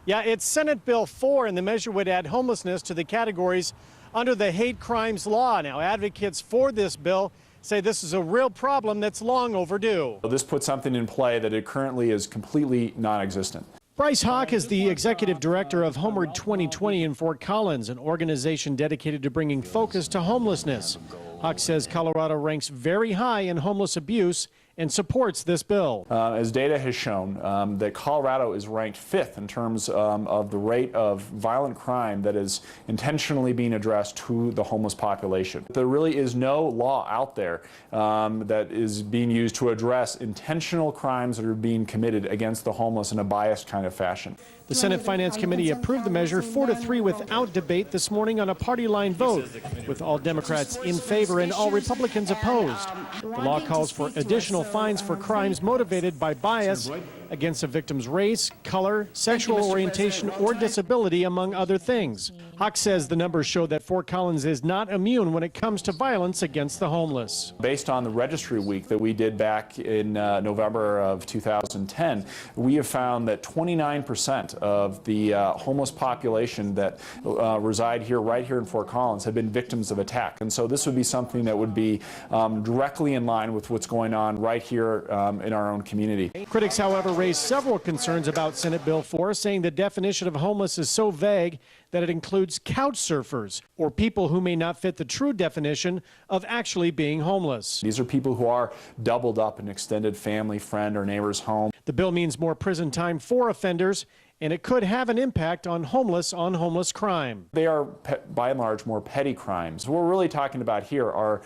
Yeah, it's Senate Bill 4, and the measure would add homelessness to the categories under the hate crimes law. Now, advocates for this bill say this is a real problem that's long overdue. This puts something in play that it currently is completely non-existent. Bryce Hawk is the executive director of Homeward 2020 in Fort Collins, an organization dedicated to bringing focus to homelessness. Hawk says Colorado ranks very high in homeless abuse and supports this bill. As data has shown, that Colorado is ranked 5th in terms of the rate of violent crime that is intentionally being addressed to the homeless population. There really is no law out there that is being used to address intentional crimes that are being committed against the homeless in a biased kind of fashion. The Senate Finance Committee approved the measure 4-3 without debate this morning on a party-line vote, with all Democrats in favor and all Republicans opposed. The law calls for additional fines for crimes motivated by bias against a victim's race, color, sexual orientation, or disability, among other things. Hawk says the numbers show that Fort Collins is not immune when it comes to violence against the homeless. Based on the registry week that we did back in November of 2010, we have found that 29% of the homeless population that reside here, right here in Fort Collins, have been victims of attack. And so this would be something that would be directly in line with what's going on right here in our own community. Critics, however, raised several concerns about Senate Bill 4, saying the definition of homeless is so vague that it includes couch surfers, or people who may not fit the true definition of actually being homeless. These are people who are doubled up in extended family, friend, or neighbor's home. The bill means more prison time for offenders, and it could have an impact on homeless crime. They are, by and large, more petty crimes. What we're really talking about here are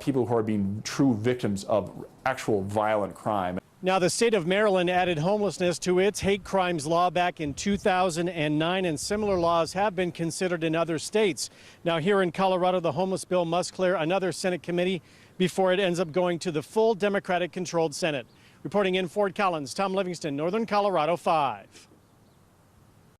people who are being true victims of actual violent crime. Now, the state of Maryland added homelessness to its hate crimes law back in 2009, and similar laws have been considered in other states. Now, here in Colorado, the homeless bill must clear another Senate committee before it ends up going to the full Democratic-controlled Senate. Reporting in Fort Collins, Tom Livingston, Northern Colorado 5.